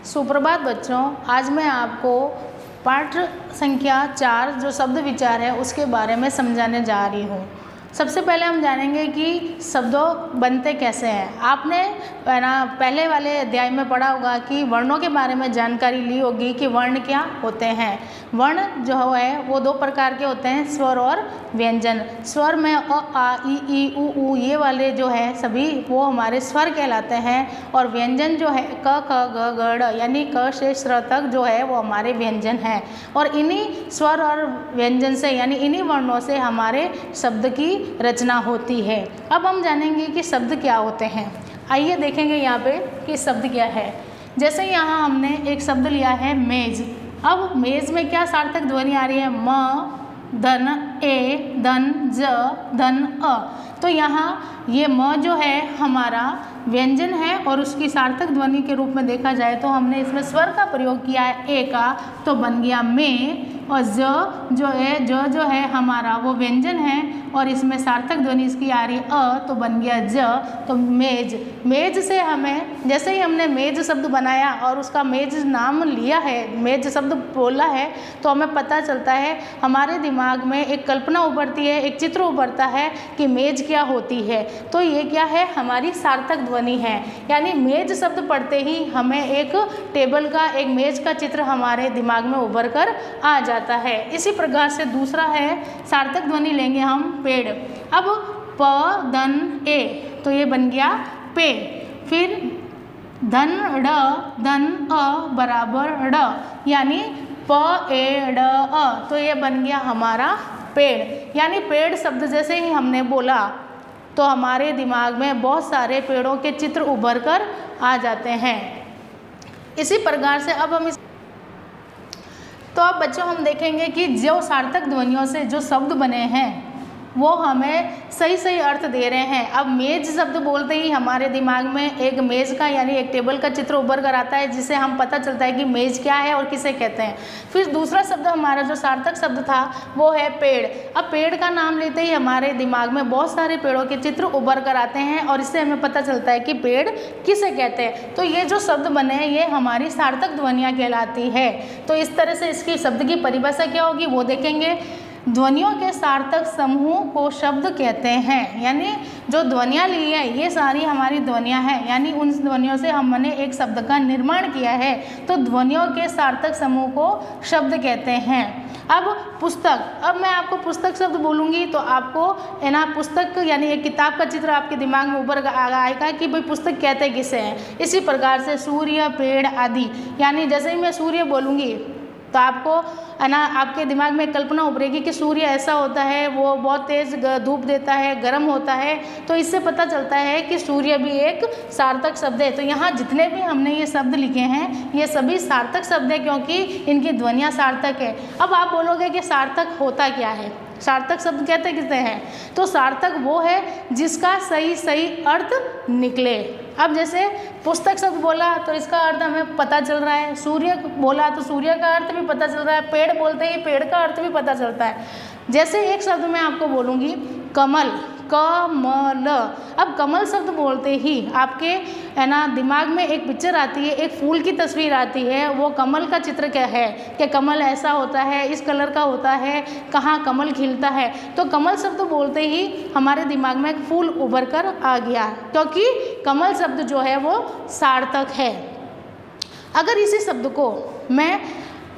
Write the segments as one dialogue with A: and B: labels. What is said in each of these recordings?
A: सुप्रभात बच्चों, आज मैं आपको पाठ संख्या 4 जो शब्द विचार है उसके बारे में समझाने जा रही हूँ। सबसे पहले हम जानेंगे कि शब्दों बनते कैसे हैं। आपने पहले वाले अध्याय में पढ़ा होगा कि वर्णों के बारे में जानकारी ली होगी कि वर्ण क्या होते हैं। वर्ण जो है वो दो प्रकार के होते हैं, स्वर और व्यंजन। स्वर में अ, आ, ई, उ ये वाले जो है सभी वो हमारे स्वर कहलाते हैं, और व्यंजन जो है क, ख, ग, घ, ड़ यानी क से श्र तक जो है वो हमारे व्यंजन हैं। और इन्हीं स्वर और व्यंजन से यानी इन्हीं वर्णों से हमारे शब्द की रचना होती है। अब हम जानेंगे कि शब्द क्या होते हैं। आइए देखेंगे यहाँ पे कि शब्द क्या है। जैसे यहाँ हमने एक शब्द लिया है मेज। अब मेज में क्या सार्थक ध्वनि आ रही है? म, धन, ए, धन, ज, धन, अ। तो यहाँ ये म जो है हमारा व्यंजन है और उसकी सार्थक ध्वनि के रूप में देखा जाए तो हमने इसमें स्वर का प्रयोग किया है ए का, तो बन गया में। और ज जो है हमारा वो व्यंजन है और इसमें सार्थक ध्वनि इसकी आ रही अ, तो बन गया ज, तो मेज। मेज से हमें जैसे ही हमने मेज शब्द बनाया और उसका मेज नाम लिया है, मेज शब्द बोला है, तो हमें पता चलता है, हमारे दिमाग में एक कल्पना उभरती है, एक चित्र उभरता है कि मेज क्या होती है। तो ये क्या है? हमारी सार्थक ध्वनि है। यानी मेज शब्द पढ़ते ही हमें एक टेबल का, एक मेज का चित्र हमारे दिमाग में उभर कर आ जाता है। इसी प्रकार से दूसरा है सार्थक ध्वनि लेंगे हम पेड़। अब प, धन, ए, तो ये बन गया पे। फिर धन, ड, धन, अ बराबर ड, यानी प, ए, ड, अ, तो ये बन गया हमारा पेड़। यानी पेड़ शब्द जैसे ही हमने बोला तो हमारे दिमाग में बहुत सारे पेड़ों के चित्र उभर कर आ जाते हैं। इसी प्रकार से अब हम तो अब बच्चों हम देखेंगे कि जो सार्थक ध्वनियों से जो शब्द बने हैं वो हमें सही सही अर्थ दे रहे हैं। अब मेज शब्द बोलते ही हमारे दिमाग में एक मेज का यानी एक टेबल का चित्र उभर कर आता है, जिससे हम पता चलता है कि मेज क्या है और किसे कहते हैं। फिर दूसरा शब्द हमारा जो सार्थक शब्द था वो है पेड़। अब पेड़ का नाम लेते ही हमारे दिमाग में बहुत सारे पेड़ों के चित्र उभर कर आते हैं और इससे हमें पता चलता है कि पेड़ किसे कहते हैं। तो ये जो शब्द बने हैं ये हमारी सार्थक ध्वनियाँ कहलाती है। तो इस तरह से इसकी शब्द की परिभाषा क्या होगी वो देखेंगे। ध्वनियों के सार्थक समूह को शब्द कहते हैं। यानी जो ध्वनियाँ ली है ये सारी हमारी ध्वनियाँ हैं, यानी उन ध्वनियों से हमने एक शब्द का निर्माण किया है, तो ध्वनियों के सार्थक समूह को शब्द कहते हैं। अब पुस्तक, अब मैं आपको पुस्तक शब्द बोलूँगी तो आपको है ना पुस्तक यानी एक किताब का चित्र आपके दिमाग में उभर आएगा कि भाई पुस्तक कहते किसे हैं। इसी प्रकार से सूर्य, पेड़ आदि, यानी जैसे ही मैं सूर्य बोलूँगी तो आपको है ना आपके दिमाग में कल्पना उभरेगी कि सूर्य ऐसा होता है, वो बहुत तेज़ धूप देता है, गर्म होता है, तो इससे पता चलता है कि सूर्य भी एक सार्थक शब्द है। तो यहाँ जितने भी हमने ये शब्द लिखे हैं ये सभी सार्थक शब्द है क्योंकि इनकी ध्वनियाँ सार्थक है। अब आप बोलोगे कि सार्थक होता क्या है, सार्थक शब्द कहते किसे हैं? तो सार्थक वो है जिसका सही सही अर्थ निकले। अब जैसे पुस्तक शब्द बोला तो इसका अर्थ हमें पता चल रहा है, सूर्य बोला तो सूर्य का अर्थ भी पता चल रहा है, पेड़ बोलते ही पेड़ का अर्थ भी पता चलता है। जैसे एक शब्द मैं आपको बोलूँगी कमल, कमल। अब कमल शब्द बोलते ही आपके है ना दिमाग में एक पिक्चर आती है, एक फूल की तस्वीर आती है। वो कमल का चित्र क्या है कि कमल ऐसा होता है, इस कलर का होता है, कहाँ कमल खिलता है। तो कमल शब्द बोलते ही हमारे दिमाग में एक फूल उभर कर आ गया क्योंकि कमल शब्द जो है वो सार्थक है। अगर इसी शब्द को मैं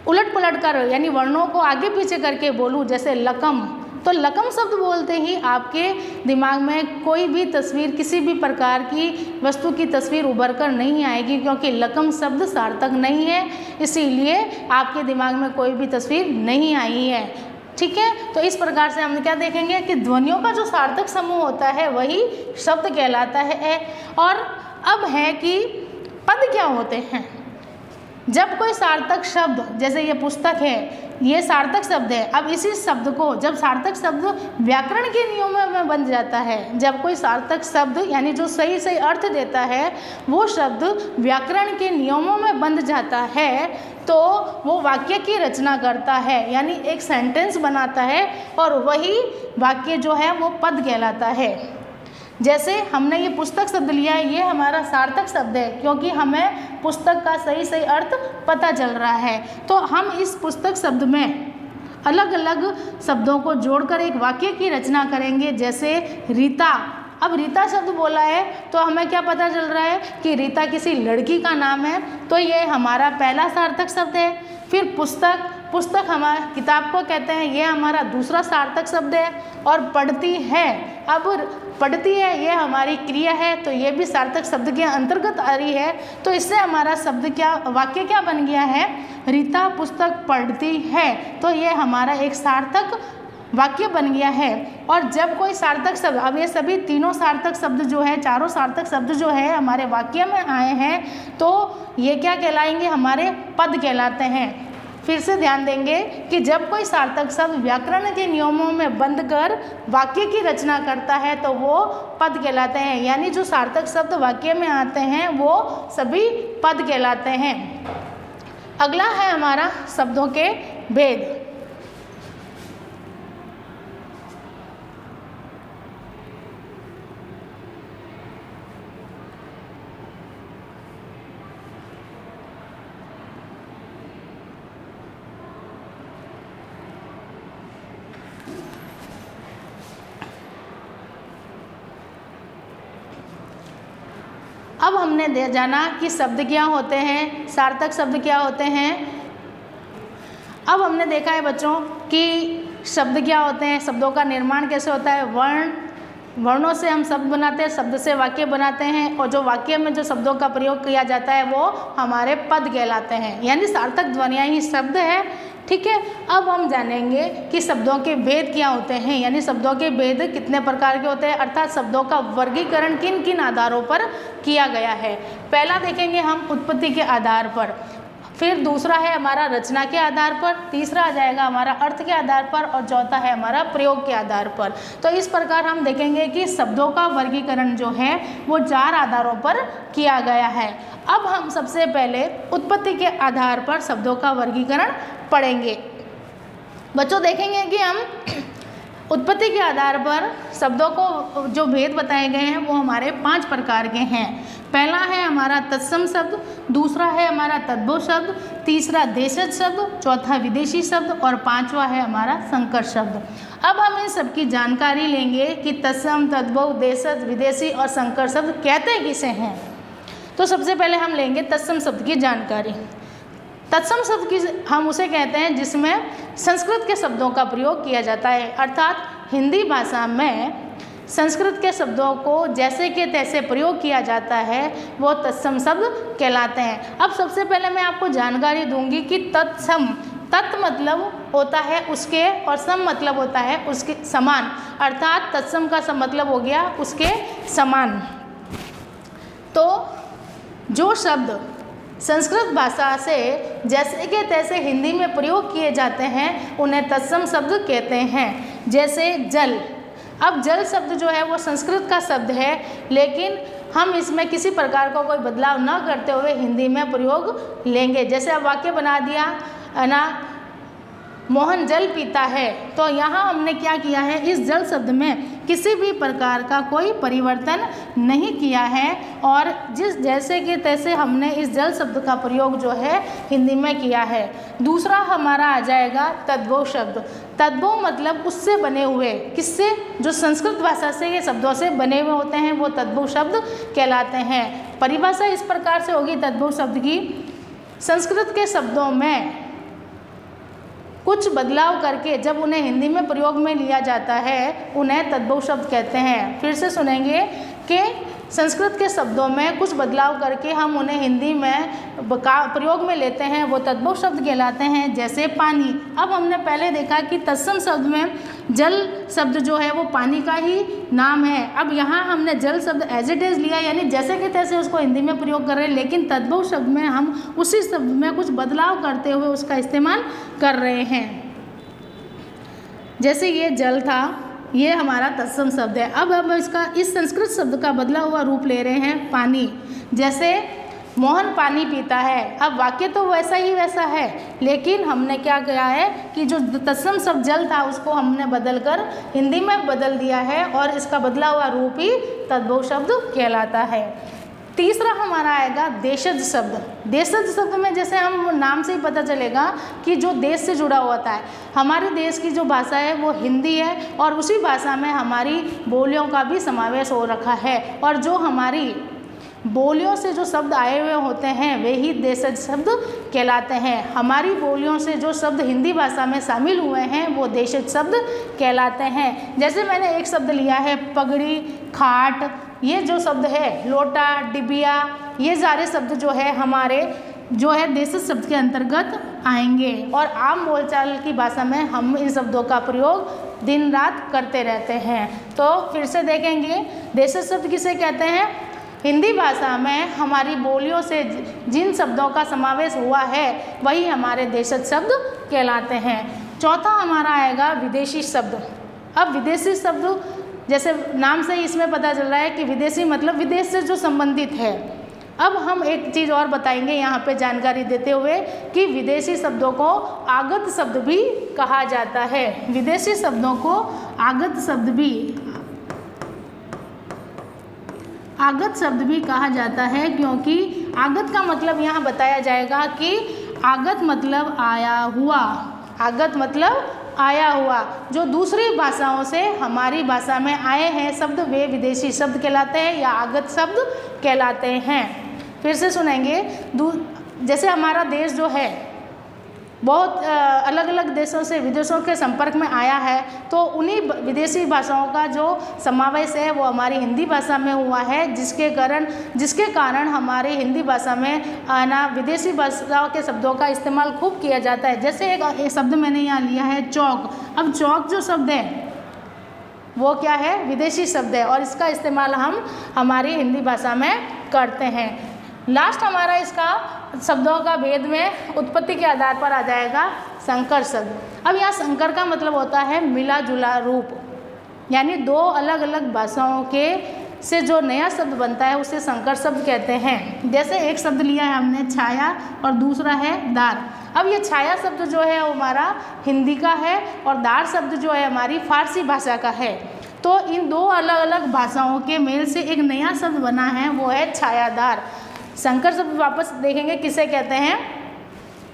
A: उलट पलट कर यानी वर्णों को आगे पीछे करके बोलूँ, जैसे लकम, तो लकम शब्द बोलते ही आपके दिमाग में कोई भी तस्वीर, किसी भी प्रकार की वस्तु की तस्वीर उभर कर नहीं आएगी क्योंकि लकम शब्द सार्थक नहीं है, इसीलिए आपके दिमाग में कोई भी तस्वीर नहीं आई है। ठीक है, तो इस प्रकार से हम क्या देखेंगे कि ध्वनियों का जो सार्थक समूह होता है वही शब्द कहलाता है। और अब है कि पद क्या होते हैं। जब कोई सार्थक शब्द, जैसे ये पुस्तक है, ये सार्थक शब्द है। अब इसी शब्द को जब सार्थक शब्द व्याकरण के नियमों में बन जाता है, जब कोई सार्थक शब्द यानी जो सही सही अर्थ देता है वो शब्द व्याकरण के नियमों में बन जाता है तो वो वाक्य की रचना करता है, यानी एक सेंटेंस बनाता है और वही वाक्य जो है वो पद कहलाता है। जैसे हमने ये पुस्तक शब्द लिया है, ये हमारा सार्थक शब्द है क्योंकि हमें पुस्तक का सही सही अर्थ पता चल रहा है। तो हम इस पुस्तक शब्द में अलग अलग शब्दों को जोड़कर एक वाक्य की रचना करेंगे। जैसे रीता, अब रीता शब्द बोला है तो हमें क्या पता चल रहा है कि रीता किसी लड़की का नाम है, तो ये हमारा पहला सार्थक शब्द है। फिर पुस्तक, पुस्तक हमारा किताब को कहते हैं, ये हमारा दूसरा सार्थक शब्द है। और पढ़ती है, अब पढ़ती है ये हमारी क्रिया है, तो ये भी सार्थक शब्द के अंतर्गत आ रही है। तो इससे हमारा शब्द क्या, वाक्य क्या बन गया है, रीता पुस्तक पढ़ती है, तो ये हमारा एक सार्थक वाक्य बन गया है। और जब कोई सार्थक शब्द, अब ये सभी तीनों सार्थक शब्द जो है, चारों सार्थक शब्द जो है हमारे वाक्य में आए हैं, तो ये क्या कहलाएंगे, हमारे पद कहलाते हैं। फिर से ध्यान देंगे कि जब कोई सार्थक शब्द व्याकरण के नियमों में बंध कर वाक्य की रचना करता है तो वो पद कहलाते हैं, यानी जो सार्थक शब्द वाक्य में आते हैं वो सभी पद कहलाते हैं। अगला है हमारा शब्दों के भेद। अब हमने जाना कि शब्द क्या होते हैं, सार्थक शब्द क्या होते हैं। अब हमने देखा है बच्चों कि शब्द क्या होते हैं, शब्दों का निर्माण कैसे होता है। वर्णों से हम शब्द बनाते हैं, शब्द से वाक्य बनाते हैं, और जो वाक्य में जो शब्दों का प्रयोग किया जाता है वो हमारे पद कहलाते हैं, यानी सार्थक ध्वनियाँ ही शब्द है। ठीक है, अब हम जानेंगे कि शब्दों के भेद क्या होते हैं, यानी शब्दों के भेद कितने प्रकार के होते हैं, अर्थात शब्दों का वर्गीकरण किन किन आधारों पर किया गया है। पहला देखेंगे हम उत्पत्ति के आधार पर, फिर दूसरा है हमारा रचना के आधार पर, तीसरा आ जाएगा हमारा अर्थ के आधार पर, और चौथा है हमारा प्रयोग के आधार पर। तो इस प्रकार हम देखेंगे कि शब्दों का वर्गीकरण जो है वो 4 आधारों पर किया गया है। अब हम सबसे पहले उत्पत्ति के आधार पर शब्दों का वर्गीकरण पढ़ेंगे। बच्चों देखेंगे कि हम उत्पत्ति के आधार पर शब्दों को जो भेद बताए गए हैं वो हमारे 5 प्रकार के हैं। पहला है हमारा तत्सम शब्द, दूसरा है हमारा तद्भव शब्द, तीसरा देशज शब्द, चौथा विदेशी शब्द, और 5वां है हमारा संकर शब्द। अब हम इन सब की जानकारी लेंगे कि तत्सम, तद्भव, देशज, विदेशी और संकर शब्द कहते किसे हैं। तो सबसे पहले हम लेंगे तत्सम शब्द की जानकारी। तत्सम शब्द की हम उसे कहते हैं जिसमें संस्कृत के शब्दों का प्रयोग किया जाता है, अर्थात हिंदी भाषा में संस्कृत के शब्दों को जैसे कि तैसे प्रयोग किया जाता है वो तत्सम शब्द कहलाते हैं। अब सबसे पहले मैं आपको जानकारी दूंगी कि तत्सम, तत् मतलब होता है उसके और सम मतलब होता है उसके समान, अर्थात तत्सम का सम मतलब हो गया उसके समान। तो जो शब्द संस्कृत भाषा से जैसे के तैसे हिंदी में प्रयोग किए जाते हैं उन्हें तत्सम शब्द कहते हैं। जैसे जल, अब जल शब्द जो है वो संस्कृत का शब्द है, लेकिन हम इसमें किसी प्रकार का कोई बदलाव न करते हुए हिंदी में प्रयोग लेंगे। जैसे अब वाक्य बना दिया है ना, मोहन जल पीता है, तो यहाँ हमने क्या किया है, इस जल शब्द में किसी भी प्रकार का कोई परिवर्तन नहीं किया है, और जिस जैसे कि तैसे हमने इस जल शब्द का प्रयोग जो है हिंदी में किया है। दूसरा हमारा आ जाएगा तद्भव शब्द। तद्भव मतलब उससे बने हुए, किससे, जो संस्कृत भाषा से ये शब्दों से बने हुए होते हैं वो तद्भव शब्द कहलाते हैं। परिभाषा इस प्रकार से होगी तद्भव शब्द की, संस्कृत के शब्दों में कुछ बदलाव करके जब उन्हें हिंदी में प्रयोग में लिया जाता है उन्हें तद्भव शब्द कहते हैं। फिर से सुनेंगे कि संस्कृत के शब्दों में कुछ बदलाव करके हम उन्हें हिंदी में प्रयोग में लेते हैं वो तद्भव शब्द कहलाते हैं। जैसे पानी, अब हमने पहले देखा कि तत्सम शब्द में जल शब्द जो है वो पानी का ही नाम है। अब यहाँ हमने जल शब्द एज इट इज लिया, यानी जैसे कि तैसे उसको हिंदी में प्रयोग कर रहे हैं, लेकिन तद्भव शब्द में हम उसी शब्द में कुछ बदलाव करते हुए उसका इस्तेमाल कर रहे हैं। जैसे ये जल था, ये हमारा तत्सम शब्द है। अब हम इसका इस संस्कृत शब्द का बदला हुआ रूप ले रहे हैं पानी। जैसे मोहन पानी पीता है। अब वाक्य तो वैसा ही वैसा है, लेकिन हमने क्या किया है कि जो तत्सम शब्द जल था उसको हमने बदलकर हिंदी में बदल दिया है और इसका बदला हुआ रूप ही तद्भव शब्द कहलाता है। तीसरा हमारा आएगा देशज शब्द। देशज शब्द में जैसे हम नाम से ही पता चलेगा कि जो देश से जुड़ा होता है। हमारे देश की जो भाषा है वो हिंदी है और उसी भाषा में हमारी बोलियों का भी समावेश हो रखा है, और जो हमारी बोलियों से जो शब्द आए हुए होते हैं वे ही देशज शब्द कहलाते हैं। हमारी बोलियों से जो शब्द हिंदी भाषा में शामिल हुए हैं वो देशज शब्द कहलाते हैं। जैसे मैंने एक शब्द लिया है पगड़ी, खाट, ये जो शब्द है लोटा, डिबिया, ये सारे शब्द जो है हमारे जो है देशज शब्द के अंतर्गत आएंगे, और आम बोलचाल की भाषा में हम इन शब्दों का प्रयोग दिन रात करते रहते हैं। तो फिर से देखेंगे, देशज शब्द किसे कहते हैं? हिंदी भाषा में हमारी बोलियों से जिन शब्दों का समावेश हुआ है वही हमारे देशज शब्द कहलाते हैं। चौथा हमारा आएगा विदेशी शब्द। अब विदेशी शब्द जैसे नाम से ही इसमें पता चल रहा है कि विदेशी मतलब विदेश से जो संबंधित है। अब हम एक चीज़ और बताएंगे यहाँ पे जानकारी देते हुए कि विदेशी शब्दों को आगत शब्द भी कहा जाता है। विदेशी शब्दों को आगत शब्द भी कहा जाता है, क्योंकि आगत का मतलब यहाँ बताया जाएगा कि आगत मतलब आया हुआ। आगत मतलब आया हुआ, जो दूसरी भाषाओं से हमारी भाषा में आए हैं शब्द वे विदेशी शब्द कहलाते हैं या आगत शब्द कहलाते हैं। फिर से सुनेंगे, जैसे हमारा देश जो है बहुत अलग अलग देशों से विदेशों के संपर्क में आया है, तो उन्हीं विदेशी भाषाओं का जो समावेश है वो हमारी हिंदी भाषा में हुआ है, जिसके कारण हमारी हिंदी भाषा में ना विदेशी भाषाओं के शब्दों का इस्तेमाल खूब किया जाता है। जैसे एक शब्द मैंने यहाँ लिया है चौक। अब चौक जो शब्द है वो क्या है? विदेशी शब्द है, और इसका इस्तेमाल हम हमारी हिंदी भाषा में करते हैं। लास्ट हमारा इसका शब्दों का भेद में उत्पत्ति के आधार पर आ जाएगा संकर शब्द। अब यहाँ संकर का मतलब होता है मिला जुला रूप, यानी दो अलग अलग भाषाओं के से जो नया शब्द बनता है उसे संकर शब्द कहते हैं। जैसे एक शब्द लिया है हमने छाया और दूसरा है दार। अब ये छाया शब्द जो है वो हमारा हिंदी का है और दार शब्द जो है हमारी फारसी भाषा का है। तो इन दो अलग अलग भाषाओं के मेल से एक नया शब्द बना है, वो है छायादार। संकर शब्द वापस देखेंगे किसे कहते हैं?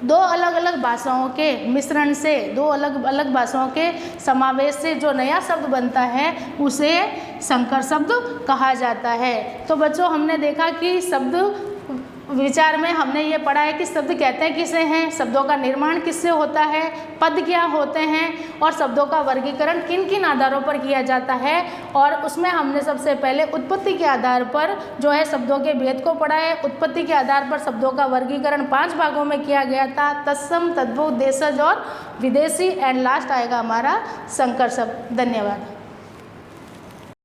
A: दो अलग अलग भाषाओं के मिश्रण से, दो अलग अलग भाषाओं के समावेश से जो नया शब्द बनता है उसे संकर शब्द कहा जाता है। तो बच्चों, हमने देखा कि शब्द विचार में हमने ये पढ़ा है कि शब्द कहते हैं किसे हैं, शब्दों का निर्माण किससे होता है, पद क्या होते हैं, और शब्दों का वर्गीकरण किन किन आधारों पर किया जाता है। और उसमें हमने सबसे पहले उत्पत्ति के आधार पर जो है शब्दों के भेद को पढ़ा है। उत्पत्ति के आधार पर शब्दों का वर्गीकरण 5 भागों में किया गया था, तत्सम, तद्भव, देशज और विदेशी, एंड लास्ट आएगा हमारा संकर शब्द। धन्यवाद।